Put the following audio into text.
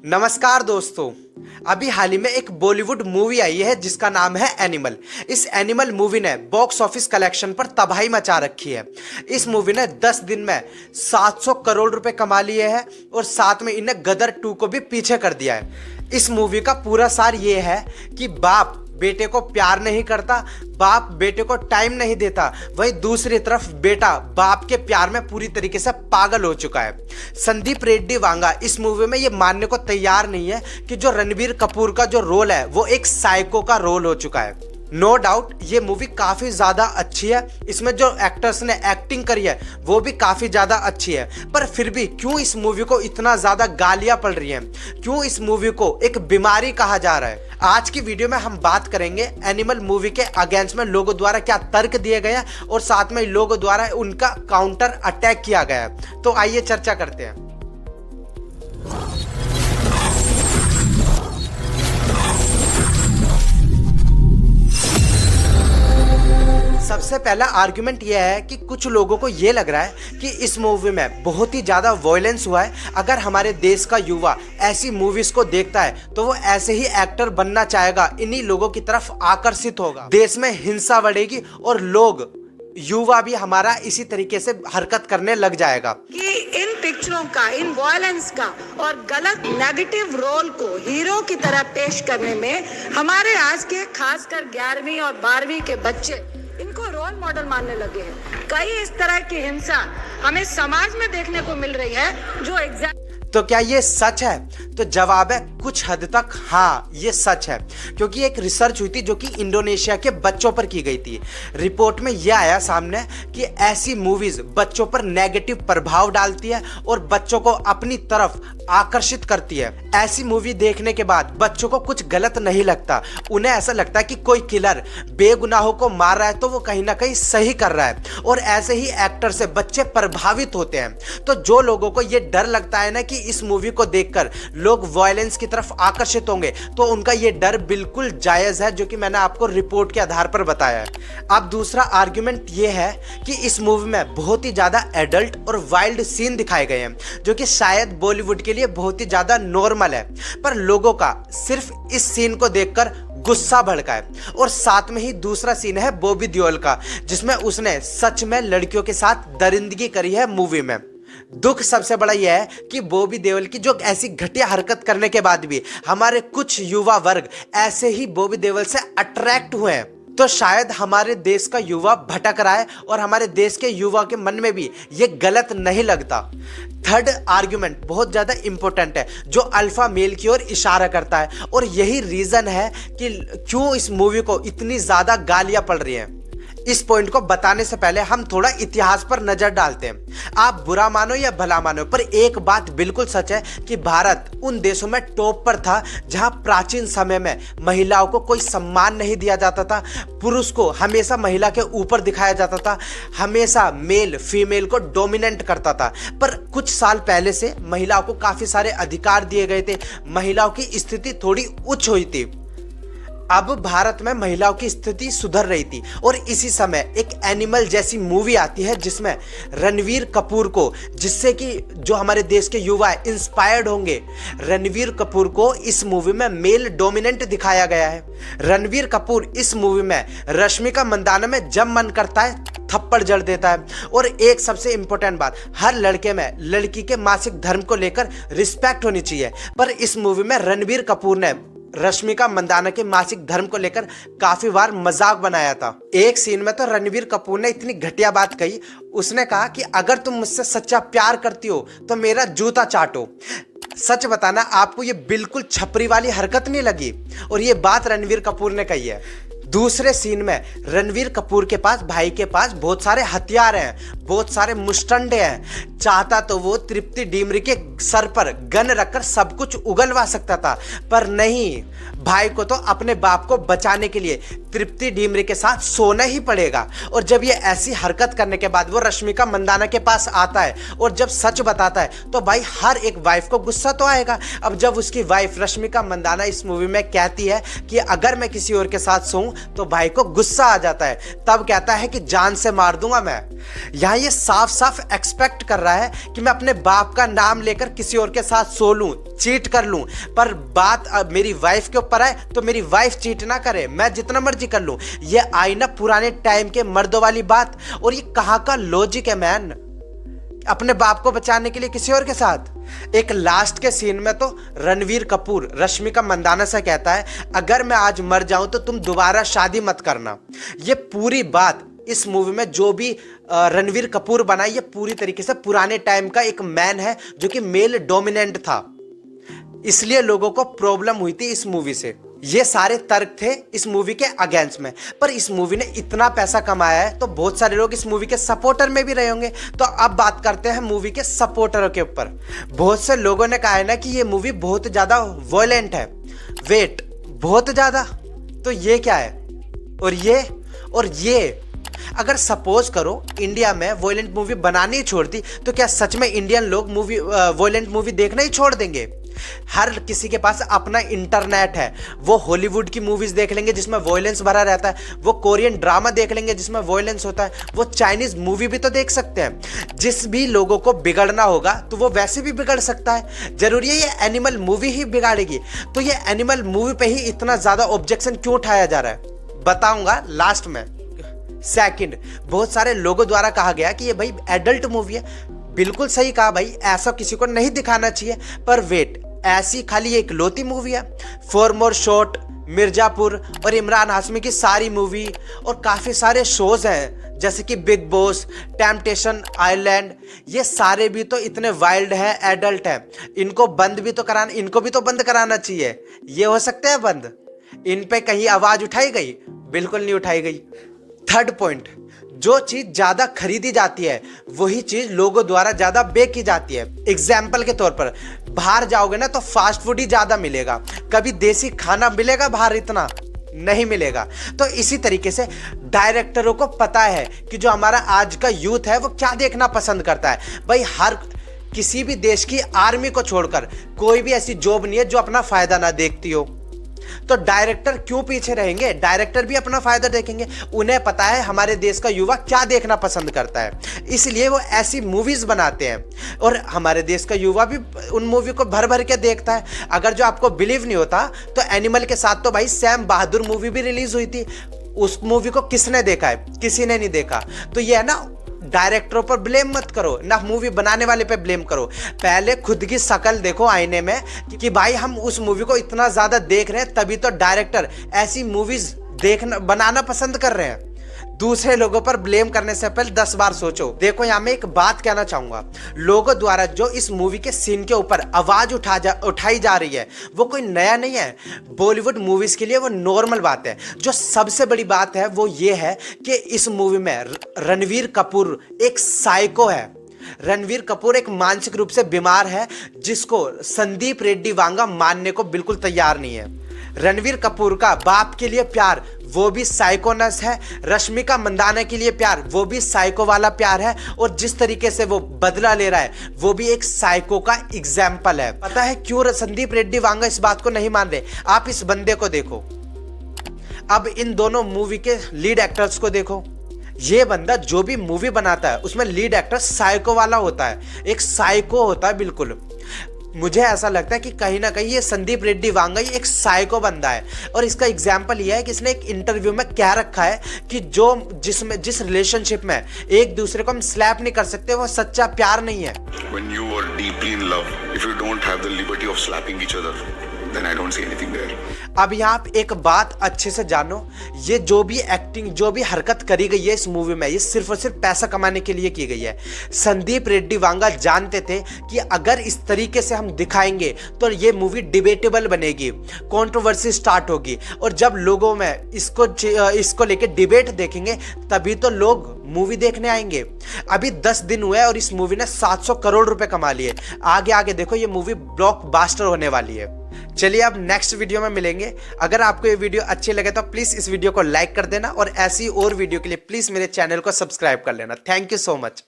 नमस्कार दोस्तों। अभी हाल ही में एक बॉलीवुड मूवी आई है जिसका नाम है एनिमल। इस एनिमल मूवी ने बॉक्स ऑफिस कलेक्शन पर तबाही मचा रखी है। इस मूवी ने 10 दिन में 700 करोड़ रुपए कमा लिए हैं और साथ में इन्हें गदर 2 को भी पीछे कर दिया है। इस मूवी का पूरा सार ये है कि बाप बेटे को प्यार नहीं करता, बाप बेटे को टाइम नहीं देता, वहीं दूसरी तरफ बेटा बाप के प्यार में पूरी तरीके से पागल हो चुका है। संदीप रेड्डी वांगा इस मूवी में ये मानने को तैयार नहीं है कि जो रणबीर कपूर का जो रोल है वो एक साइको का रोल हो चुका है। नो डाउट ये मूवी काफ़ी ज़्यादा अच्छी है। इसमें जो एक्टर्स ने एक्टिंग करी है वो भी काफ़ी ज़्यादा अच्छी है, पर फिर भी क्यों इस मूवी को इतना ज़्यादा गालियाँ पड़ रही हैं, क्यों इस मूवी को एक बीमारी कहा जा रहा है। आज की वीडियो में हम बात करेंगे एनिमल मूवी के अगेंस्ट में लोगों द्वारा क्या तर्क दिए गए हैं और साथ में लोगों द्वारा उनका काउंटर अटैक किया गया है। तो आइए चर्चा करते हैं। सबसे पहला आर्गुमेंट यह है कि कुछ लोगों को यह लग रहा है कि इस मूवी में बहुत ही ज़्यादा वॉयलेंस हुआ है। अगर हमारे देश का युवा ऐसी मूवीज को देखता है तो वो ऐसे ही एक्टर बनना चाहेगा, इन्हीं लोगों की तरफ आकर्षित होगा, देश में हिंसा बढ़ेगी और लोग युवा भी हमारा इसी तरीके से हरकत करने लग जाएगा कि इन पिक्चरों का, इन वॉयलेंस का और गलत नेगेटिव रोल को हीरो की तरह पेश करने में हमारे आज के खासकर 11वीं और 12वीं के बच्चे इनको रोल मॉडल मानने लगे हैं। कई इस तरह की हिंसा हमें समाज में देखने को मिल रही है जो तो क्या ये सच है? तो जवाब है कुछ हद तक हाँ, ये सच है, क्योंकि एक रिसर्च हुई थी जो कि इंडोनेशिया के बच्चों पर की गई थी। रिपोर्ट में यह आया सामने कि ऐसी मूवीज बच्चों पर नेगेटिव प्रभाव डालती है और बच्चों को अपनी तरफ आकर्षित करती है। ऐसी मूवी देखने के बाद बच्चों को कुछ गलत नहीं लगता, उन्हें ऐसा लगता है कि कोई किलर बेगुनाहों को मार रहा है तो वो कहीं ना कहीं सही कर रहा है, और ऐसे ही एक्टर से बच्चे प्रभावित होते हैं। तो जो लोगों को ये डर लगता है ना कि इस मूवी को देखकर लोग वायलेंस की तरफ आकर्षित होंगे, तो उनका ये डर बिल्कुल जायज है, जो कि मैंने आपको रिपोर्ट के आधार पर बताया है। अब दूसरा आर्गुमेंट ये है कि इस मूवी में बहुत ही ज्यादा एडल्ट और वाइल्ड सीन दिखाए गए हैं, जो कि शायद बॉलीवुड के लिए बहुत ही ज्यादा नॉर्मल है, पर लोगों का सिर्फ इस सीन को देखकर गुस्सा भड़का है। और साथ में ही दूसरा सीन है बॉबी देओल का, जिसमें उसने सच में लड़कियों के साथ दरिंदगी करी है मूवी में। दुख सबसे बड़ा यह है कि बॉबी देओल की जो ऐसी घटिया हरकत करने के बाद भी हमारे कुछ युवा वर्ग ऐसे ही बॉबी देओल से अट्रैक्ट हुए हैं। तो शायद हमारे देश का युवा भटक रहा है और हमारे देश के युवा के मन में भी ये गलत नहीं लगता। थर्ड आर्गुमेंट बहुत ज़्यादा इंपॉर्टेंट है, जो अल्फा मेल की ओर इशारा करता है, और यही रीज़न है कि क्यों इस मूवी को इतनी ज़्यादा गालियाँ पड़ रही हैं। इस पॉइंट को बताने से पहले हम थोड़ा इतिहास पर नजर डालते हैं। आप बुरा मानो या भला मानो, पर एक बात बिल्कुल सच है कि भारत उन देशों में टॉप पर था जहां प्राचीन समय में महिलाओं को कोई सम्मान नहीं दिया जाता था, पुरुष को हमेशा महिला के ऊपर दिखाया जाता था, हमेशा मेल फीमेल को डोमिनेट करता था। पर कुछ साल पहले से महिलाओं को काफी सारे अधिकार दिए गए थे, महिलाओं की स्थिति थोड़ी उच्च हुई थी। अब भारत में महिलाओं की स्थिति सुधर रही थी, और इसी समय एक एनिमल जैसी मूवी आती है जिसमें रणवीर कपूर को, जिससे कि जो हमारे देश के युवा इंस्पायर्ड होंगे, रणवीर कपूर को इस मूवी में मेल डोमिनेंट दिखाया गया है। रणवीर कपूर इस मूवी में रश्मिका मंदाना में जब मन करता है थप्पड़ जड़ देता है। और एक सबसे इंपॉर्टेंट बात, हर लड़के में लड़की के मासिक धर्म को लेकर रिस्पेक्ट होनी चाहिए, पर इस मूवी में रणवीर कपूर ने रश्मिका मंदाना के मासिक धर्म को लेकर काफी बार मजाक बनाया था। एक सीन में तो रणवीर कपूर ने इतनी घटिया बात कही, उसने कहा कि अगर तुम मुझसे सच्चा प्यार करती हो तो मेरा जूता चाटो। सच बताना, आपको ये बिल्कुल छपरी वाली हरकत नहीं लगी? और ये बात रणवीर कपूर ने कही है। दूसरे सीन में रणवीर कपूर के पास, भाई के पास बहुत सारे हथियार हैं, बहुत सारे मुस्टंडे हैं, चाहता तो वो तृप्ति डिमरी के सर पर गन रखकर सब कुछ उगलवा सकता था, पर नहीं, भाई को तो अपने बाप को बचाने के लिए तृप्ति डिमरी के साथ सोना ही पड़ेगा। और जब ये ऐसी हरकत करने के बाद वो रश्मिका मंदाना के पास आता है और जब सच बताता है तो भाई हर एक वाइफ को गुस्सा तो आएगा। अब जब उसकी वाइफ रश्मिका मंदाना इस मूवी में कहती है कि अगर मैं किसी और के साथ सोऊं तो भाई को गुस्सा आ जाता है, तब कहता है कि जान से मार दूंगा मैं। यहाँ ये साफ साफ एक्सपेक्ट कर रहा है कि मैं अपने बाप का नाम लेकर किसी और के साथ सो लूं, चीट कर लूं, पर बात अब मेरी वाइफ के ऊपर आए तो मेरी वाइफ चीट ना करे, मैं जितना मर्जी कर लूं। ये आई ना पुराने टाइम के मर्दों वाली बात, और ये कहाँ का लॉजिक है मैन, अपने बाप को बचाने के लिए किसी और के साथ। एक लास्ट के सीन में तो रणवीर कपूर रश्मिका मंदाना से कहता है, अगर मैं आज मर जाऊं तो तुम दोबारा शादी मत करना। ये पूरी बात इस मूवी में जो भी रणवीर कपूर बना, ये पूरी तरीके से पुराने टाइम का एक मैन है जो कि मेल डोमिनेंट था, इसलिए लोगों को प्रॉब्लम हुई थी इस मूवी से। ये सारे तर्क थे इस मूवी के अगेंस्ट में, पर इस मूवी ने इतना पैसा कमाया है तो बहुत सारे लोग इस मूवी के सपोर्टर में भी रहे होंगे। तो अब बात करते हैं मूवी के सपोर्टरों के ऊपर। बहुत से लोगों ने कहा है ना कि ये मूवी बहुत ज़्यादा वॉयलेंट है। वेट, बहुत ज़्यादा? तो ये क्या है? और ये अगर सपोज करो इंडिया में वॉयलेंट मूवी बनानी ही छोड़ दी, तो क्या सच में इंडियन लोग वॉयलेंट मूवी देखना ही छोड़ देंगे? हर किसी के पास अपना इंटरनेट है, वो हॉलीवुड की मूवीज देख लेंगे जिसमें वॉयलेंस भरा रहता है, वो कोरियन ड्रामा देख लेंगे जिसमें वॉयलेंस होता है, वो चाइनीज मूवी भी तो देख सकते हैं। जिस भी लोगों को बिगड़ना होगा तो वो वैसे भी बिगड़ सकता है, जरूरी है ये एनिमल मूवी ही बिगाड़ेगी? तो ये एनिमल मूवी पे ही इतना ज्यादा ऑब्जेक्शन क्यों उठाया जा रहा है, बताऊंगा लास्ट में। सेकंड, बहुत सारे लोगों द्वारा कहा गया कि ये भाई एडल्ट मूवी है। बिल्कुल सही कहा भाई, ऐसा किसी को नहीं दिखाना चाहिए, पर वेट, ऐसी खाली एक लौती मूवी है? 4 मोर शॉट, मिर्जापुर और इमरान हाशमी की सारी मूवी और काफ़ी सारे शोज हैं जैसे कि बिग बॉस, टेम्पटेशन आइलैंड, ये सारे भी तो इतने वाइल्ड हैं, एडल्ट हैं। इनको भी तो बंद कराना चाहिए। ये हो सकता है बंद? इन पे कहीं आवाज़ उठाई गई? बिल्कुल नहीं उठाई गई। थर्ड पॉइंट, जो चीज ज्यादा खरीदी जाती है वही चीज लोगों द्वारा ज्यादा बेची जाती है। एग्जाम्पल के तौर पर बाहर जाओगे ना तो फास्ट फूड ही ज्यादा मिलेगा, कभी देसी खाना मिलेगा बाहर? इतना नहीं मिलेगा। तो इसी तरीके से डायरेक्टरों को पता है कि जो हमारा आज का यूथ है वो क्या देखना पसंद करता है। भाई हर किसी भी देश की आर्मी को छोड़कर कोई भी ऐसी जॉब नहीं है जो अपना फायदा ना देखती हो। तो डायरेक्टर क्यों पीछे रहेंगे? डायरेक्टर भी अपना फायदा देखेंगे। उन्हें पता है हमारे देश का युवा क्या देखना पसंद करता है, इसलिए वो ऐसी मूवीज बनाते हैं और हमारे देश का युवा भी उन मूवी को भर भर के देखता है। अगर जो आपको बिलीव नहीं होता तो एनिमल के साथ तो भाई सैम बहादुर मूवी भी रिलीज हुई थी, उस मूवी को किसने देखा है? किसी ने नहीं देखा। तो ये है ना, डायरेक्टरों पर ब्लेम मत करो ना, मूवी बनाने वाले पे ब्लेम करो। पहले खुद की शक्ल देखो आईने में कि भाई हम उस मूवी को इतना ज्यादा देख रहे हैं, तभी तो डायरेक्टर ऐसी मूवीज बनाना पसंद कर रहे हैं। दूसरे लोगों पर ब्लेम करने से पहले 10 बार सोचो। देखो यहाँ मैं एक बात कहना चाहूंगा, लोगों द्वारा जो इस मूवी के सीन के ऊपर आवाज उठाई जा रही है वो कोई नया नहीं है। बॉलीवुड मूवीज के लिए वो नॉर्मल बात है। जो सबसे बड़ी बात है वो ये है कि इस मूवी में रणवीर कपूर एक साइको है। रणवीर कपूर एक मानसिक रूप से बीमार है जिसको संदीप रेड्डी वांगा मानने को बिल्कुल तैयार नहीं है। रणवीर कपूर का बाप के लिए प्यार वो भी साइकोनस है, रश्मिका मंदाना के लिए प्यार वो भी साइको वाला प्यार है, और जिस तरीके से वो बदला ले रहा है वो भी एक साइको का एग्जाम्पल है। पता है क्यों संदीप रेड्डी वांगा इस बात को नहीं मान रहे? आप इस बंदे को देखो, अब इन दोनों मूवी के लीड एक्टर्स को देखो। ये बंदा जो भी मूवी बनाता है उसमें लीड एक्टर साइको वाला होता है, एक साइको होता है बिल्कुल। मुझे ऐसा लगता है कि कहीं ना कहीं ये संदीप रेड्डी वांगा ये एक साइको बंदा है, और इसका एग्जाम्पल ये है कि इसने एक इंटरव्यू में कह रखा है कि जिस रिलेशनशिप में एक दूसरे को हम स्लैप नहीं कर सकते वो सच्चा प्यार नहीं है। When you are deeply in love, if you don't have the liberty of slapping each other, then I don't see anything there. अब यहाँ आप एक बात अच्छे से जानो, ये जो भी एक्टिंग जो भी हरकत करी गई है इस मूवी में ये सिर्फ और सिर्फ पैसा कमाने के लिए की गई है। संदीप रेड्डी वांगा जानते थे कि अगर इस तरीके से हम दिखाएंगे तो ये मूवी डिबेटेबल बनेगी, कंट्रोवर्सी स्टार्ट होगी, और जब लोगों में इसको लेके डिबेट देखेंगे तभी तो लोग मूवी देखने आएंगे। अभी 10 दिन हुए और इस मूवी ने 700 करोड़ रुपए कमा लिए। आगे देखो ये मूवी ब्लॉकबस्टर होने वाली है। चलिए अब नेक्स्ट वीडियो में मिलेंगे। अगर आपको ये वीडियो अच्छी लगे तो प्लीज इस वीडियो को लाइक कर देना, और ऐसी और वीडियो के लिए प्लीज मेरे चैनल को सब्सक्राइब कर लेना। Thank you so much.